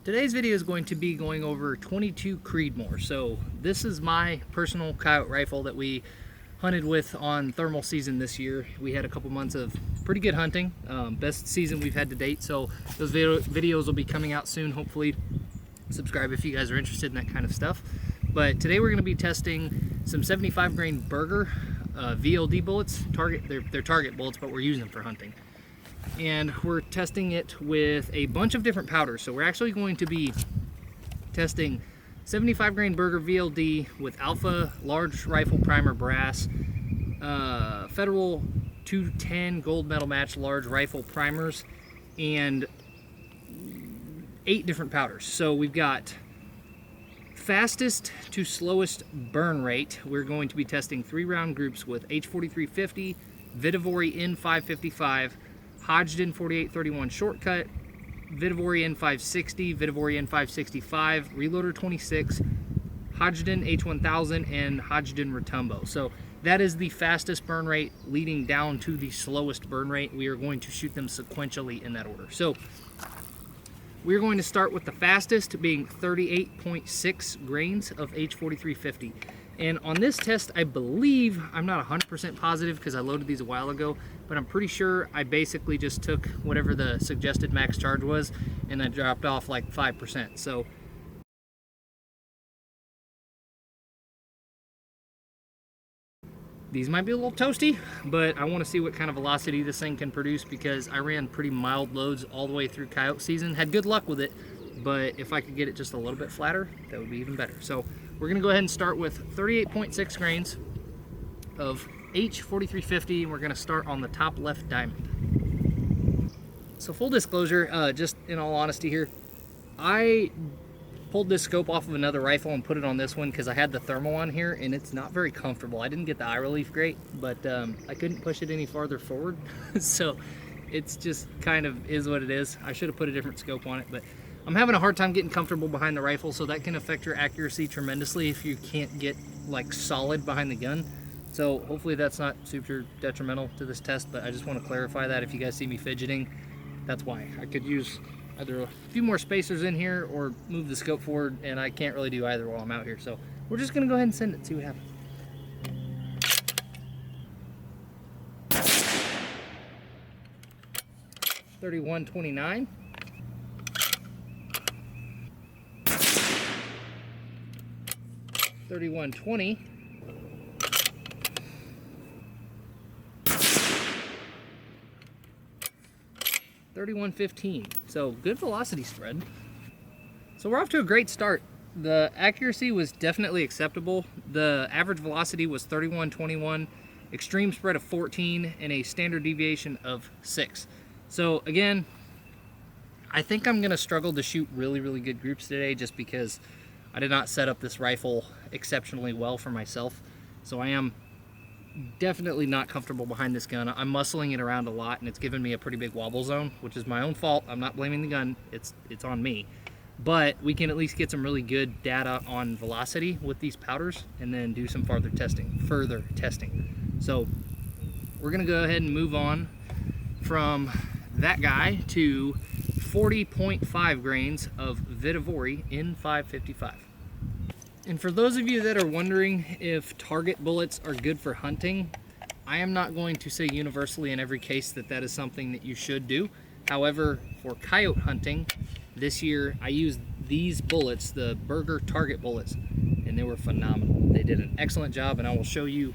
Today's video is going to be going over 22 Creedmoor. So this is my personal Coyote rifle that we hunted with on thermal season this year. We had a couple months of pretty good hunting, best season we've had to date. So those videos will be coming out soon. Hopefully subscribe if you guys are interested in that kind of stuff. But today we're going to be testing some 75 grain Berger VLD bullets. They're target bullets, but we're using them for hunting. And we're testing it with a bunch of different powders. So we're actually going to be testing 75 grain Berger VLD with Alpha large rifle primer brass, Federal 210 gold metal match large rifle primers, and 8 different powders. So we've got fastest to slowest burn rate. We're going to be testing 3-round groups with H4350, Vihtavuori N555, Hodgdon H4831 shortcut, Vihtavuori N560, Vihtavuori N565, Reloader 26, Hodgdon H1000, and Hodgdon Retumbo. So that is the fastest burn rate leading down to the slowest burn rate. We are going to shoot them sequentially in that order. So we're going to start with the fastest, being 38.6 grains of H4350. And on this test, I believe, I'm not 100% positive because I loaded these a while ago, but I'm pretty sure I basically just took whatever the suggested max charge was and I dropped off like 5%. So these might be a little toasty, but I want to see what kind of velocity this thing can produce because I ran pretty mild loads all the way through Coyote season. Had good luck with it, but if I could get it just a little bit flatter, that would be even better. So we're going to go ahead and start with 38.6 grains of H4350, and we're going to start on the top left diamond. So full disclosure, just in all honesty here, I pulled this scope off of another rifle and put it on this one because I had the thermal on here and it's not very comfortable. I didn't get the eye relief great, but I couldn't push it any farther forward. So it's just kind of is what it is. I should have put a different scope on it, but I'm having a hard time getting comfortable behind the rifle, so that can affect your accuracy tremendously if you can't get like solid behind the gun. So hopefully that's not super detrimental to this test, but I just want to clarify that if you guys see me fidgeting, that's why. I could use either a few more spacers in here or move the scope forward, and I can't really do either while I'm out here. So we're just gonna go ahead and send it, see what happens. .31-29. 31-20. 31-15. So good velocity spread. So we're off to a great start. The accuracy was definitely acceptable. The average velocity was 31-21, extreme spread of 14, and a standard deviation of 6. So again, I think I'm gonna struggle to shoot really good groups today just because I did not set up this rifle exceptionally well for myself. So I am definitely not comfortable behind this gun. I'm muscling it around a lot and it's given me a pretty big wobble zone, which is my own fault. I'm not blaming the gun, it's on me. But we can at least get some really good data on velocity with these powders and then do some further testing. So we're gonna go ahead and move on from that guy to 40.5 grains of Vihtavuori N555. And for those of you that are wondering if target bullets are good for hunting, I am not going to say universally in every case that that is something that you should do. However, for coyote hunting, this year I used these bullets, the Berger target bullets, and they were phenomenal. They did an excellent job, and I will show you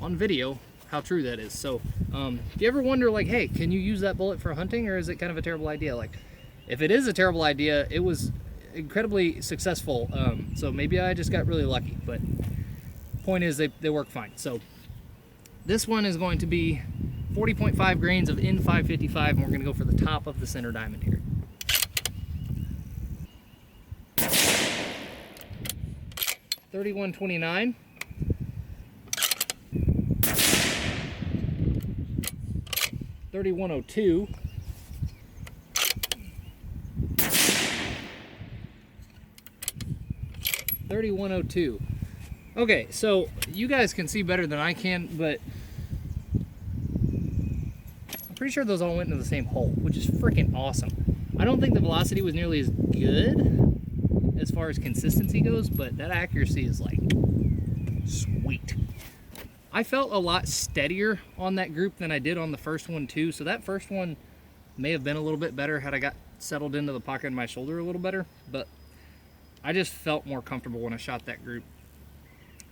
on video how true that is. So if you ever wonder like, hey, can you use that bullet for hunting, or is it kind of a terrible idea? Like, if it is a terrible idea, it was incredibly successful, so maybe I just got really lucky, but point is they work fine. So this one is going to be 40.5 grains of N555, and we're going to go for the top of the center diamond here. .31-29. 31-02. 31-02. Okay, so you guys can see better than I can, but I'm pretty sure those all went into the same hole, which is freaking awesome. I don't think the velocity was nearly as good as far as consistency goes, but that accuracy is like sweet. I felt a lot steadier on that group than I did on the first one too, so that first one may have been a little bit better had I got settled into the pocket of my shoulder a little better, but I just felt more comfortable when I shot that group.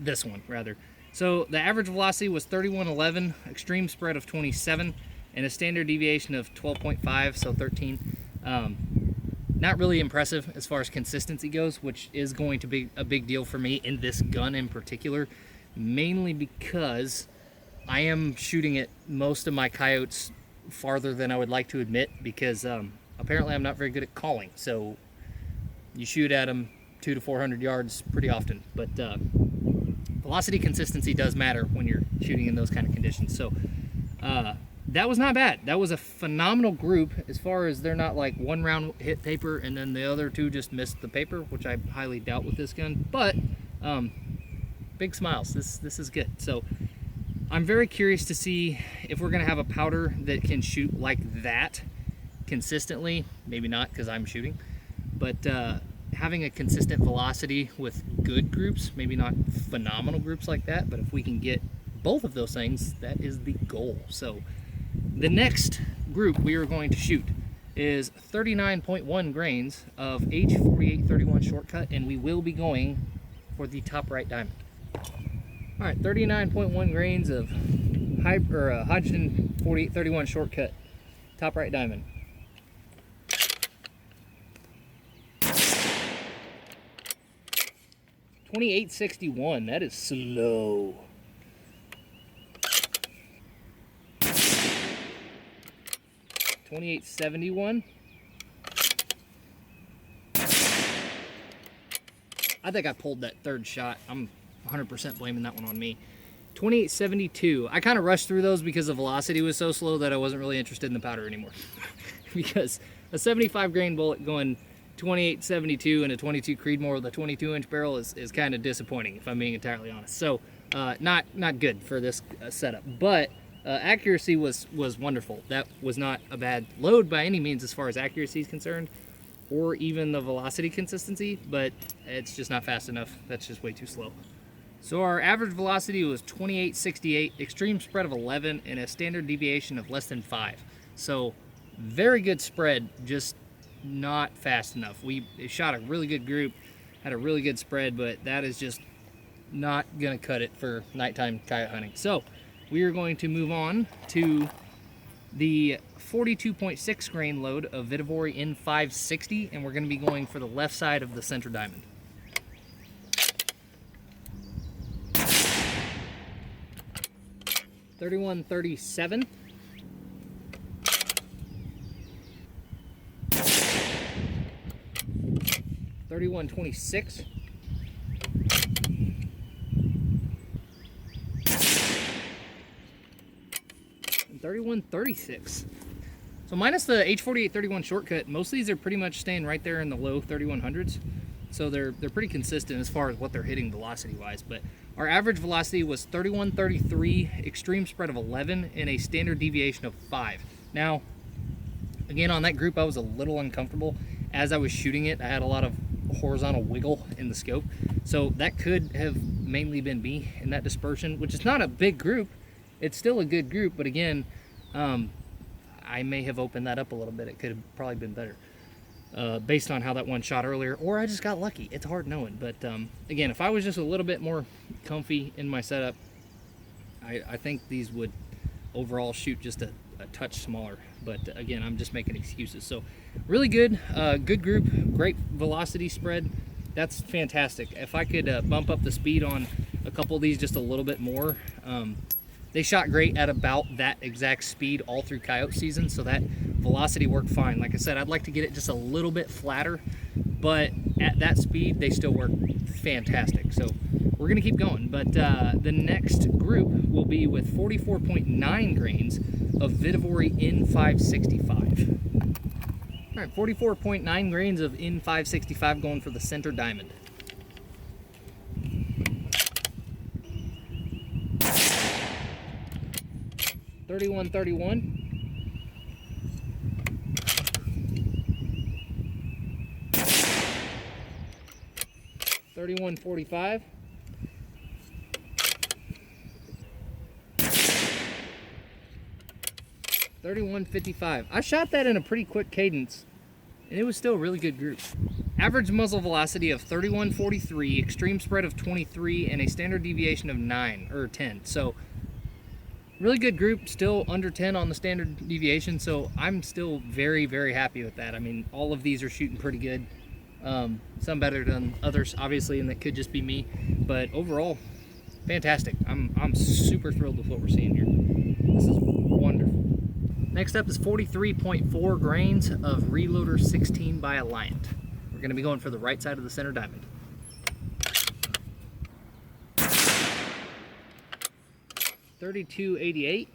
This one, rather. So the average velocity was 3111, extreme spread of 27, and a standard deviation of 12.5, so 13. Not really impressive as far as consistency goes, which is going to be a big deal for me in this gun in particular, mainly because I am shooting at most of my coyotes farther than I would like to admit, because apparently I'm not very good at calling. So you shoot at them 200 to 400 yards pretty often, but velocity consistency does matter when you're shooting in those kind of conditions. So that was not bad. That was a phenomenal group as far as they're not like one round hit paper and then the other two just missed the paper, which I highly doubt with this gun. But big smiles. This is good. So I'm very curious to see if we're gonna have a powder that can shoot like that consistently. Maybe not, because I'm shooting, but having a consistent velocity with good groups, maybe not phenomenal groups like that, but if we can get both of those things, that is the goal. So the next group we are going to shoot is 39.1 grains of H4831 shortcut, and we will be going for the top right diamond. All right, 39.1 grains of Hodgdon 4831 shortcut, top right diamond. .2861, that is slow. .2871. I think I pulled that third shot. I'm 100% blaming that one on me. .2872. I kind of rushed through those because the velocity was so slow that I wasn't really interested in the powder anymore. Because a 75 grain bullet going .2872 and a 22 Creedmoor with a 22-inch barrel is kind of disappointing, if I'm being entirely honest. So not good for this setup, but accuracy was wonderful. That was not a bad load by any means as far as accuracy is concerned, or even the velocity consistency, but it's just not fast enough. That's just way too slow. So our average velocity was 2868, extreme spread of 11, and a standard deviation of less than 5. So very good spread, just not fast enough. We shot a really good group, had a really good spread, but that is just not gonna cut it for nighttime coyote hunting. So we are going to move on to the 42.6 grain load of Vihtavuori N560, and we're going to be going for the left side of the center diamond. .3137. .3126. And .3136. So minus the H4831 shortcut, most of these are pretty much staying right there in the low 3100s. So they're pretty consistent as far as what they're hitting velocity wise. But our average velocity was 3133, extreme spread of 11, and a standard deviation of 5. Now, again, on that group, I was a little uncomfortable. As I was shooting it, I had a lot of horizontal wiggle in the scope. So that could have mainly been me in that dispersion, which is not a big group. It's still a good group, but again, I may have opened that up a little bit. It could have probably been better based on how that one shot earlier, or I just got lucky. It's hard knowing, but again, if I was just a little bit more comfy in my setup, I think these would overall shoot just a touch smaller. But again, I'm just making excuses. So really good, good group, great velocity spread. That's fantastic. If I could bump up the speed on a couple of these just a little bit more. They shot great at about that exact speed all through coyote season, so that velocity worked fine. Like I said, I'd like to get it just a little bit flatter, but at that speed, they still work fantastic. So we're gonna keep going, but the next group will be with 44.9 grains of Vihtavuori N565. All right, 44.9 grains of N565 going for the center diamond. .3131. 3145. 3155. I shot that in a pretty quick cadence, and it was still a really good group. Average muzzle velocity of 3143, extreme spread of 23, and a standard deviation of 9 or 10. So really good group, still under 10 on the standard deviation, so I'm still very, very happy with that. I mean, all of these are shooting pretty good. Some better than others, obviously, and that could just be me, but overall, fantastic. I'm super thrilled with what we're seeing here. This is wonderful. Next up is 43.4 grains of Reloader 16 by Alliant. We're going to be going for the right side of the center diamond. .3288.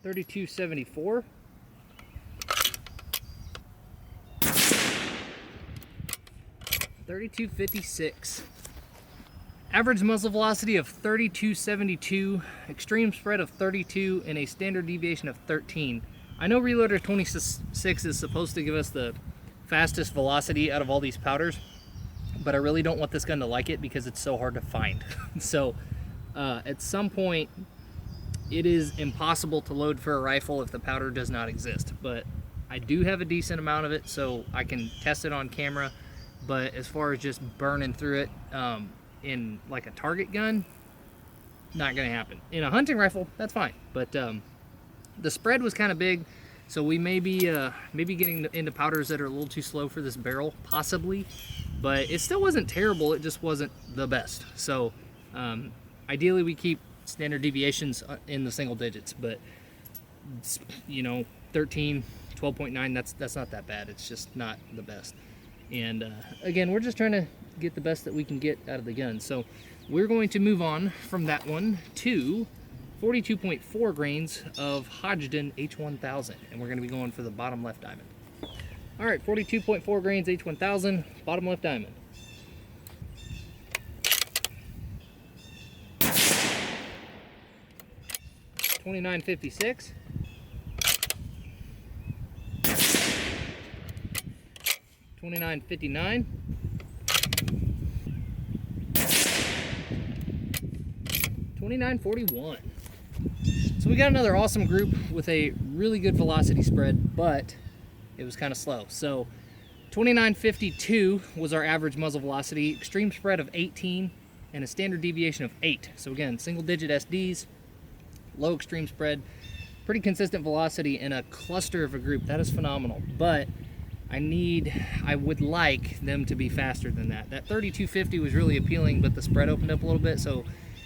.3274. .3256. Average muzzle velocity of 3272, extreme spread of 32, and a standard deviation of 13. I know Reloader 26 is supposed to give us the fastest velocity out of all these powders, but I really don't want this gun to like it because it's so hard to find. So at some point, it is impossible to load for a rifle if the powder does not exist. But I do have a decent amount of it, so I can test it on camera. But as far as just burning through it, in like a target gun, not gonna happen. In a hunting rifle, that's fine, but the spread was kind of big, so we may be getting into powders that are a little too slow for this barrel, possibly, but it still wasn't terrible, it just wasn't the best. So ideally we keep standard deviations in the single digits, but you know, 13, 12.9, that's not that bad. It's just not the best. And again, we're just trying to get the best that we can get out of the gun. So we're going to move on from that one to 42.4 grains of Hodgdon H1000, and we're going to be going for the bottom left diamond. All right, 42.4 grains H1000, bottom left diamond. .2956. .2959. .2941. So we got another awesome group with a really good velocity spread, but it was kind of slow. So 2952 was our average muzzle velocity, extreme spread of 18, and a standard deviation of 8. So again, single digit SDs, low extreme spread, pretty consistent velocity in a cluster of a group. That is phenomenal, but I would like them to be faster than that. That 3250 was really appealing, but the spread opened up a little bit, so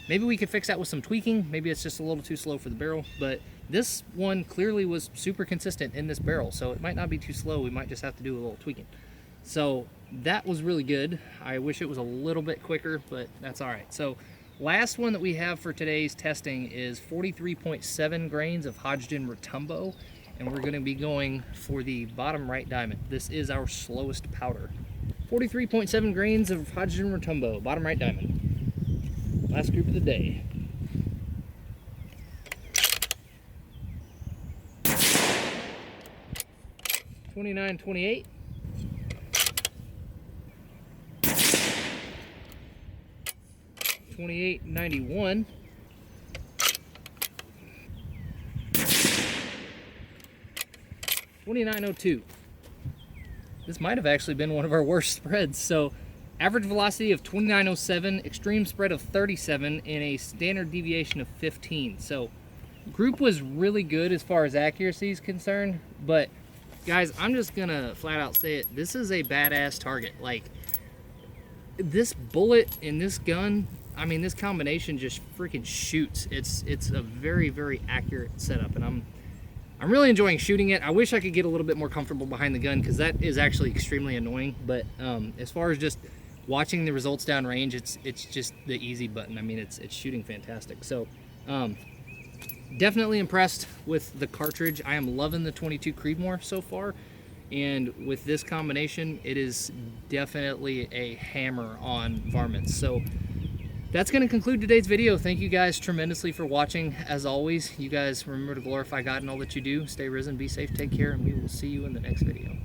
maybe we could fix that with some tweaking. Maybe it's just a little too slow for the barrel, but this one clearly was super consistent in this barrel, so it might not be too slow. We might just have to do a little tweaking. So that was really good. I wish it was a little bit quicker, but that's all right. So last one that we have for today's testing is 43.7 grains of Hodgdon Retumbo, and we're going to be going for the bottom right diamond. This is our slowest powder. 43.7 grains of Hodgdon Retumbo, bottom right diamond. Last group of the day. .2928. .2891. .2902. This might have actually been one of our worst spreads. So average velocity of 2907, extreme spread of 37, and a standard deviation of 15. So group was really good as far as accuracy is concerned, but guys, I'm just gonna flat out say it. This is a badass target. Like, this bullet in this gun, I mean, this combination just freaking shoots. It's a very, very accurate setup, and I'm really enjoying shooting it. I wish I could get a little bit more comfortable behind the gun, because that is actually extremely annoying. But as far as just watching the results downrange, it's just the easy button. I mean, it's shooting fantastic. So definitely impressed with the cartridge. I am loving the 22 Creedmoor so far, and with this combination, it is definitely a hammer on varmints. So that's going to conclude today's video. Thank you guys tremendously for watching. As always, you guys remember to glorify God in all that you do. Stay risen, be safe, take care, and we will see you in the next video.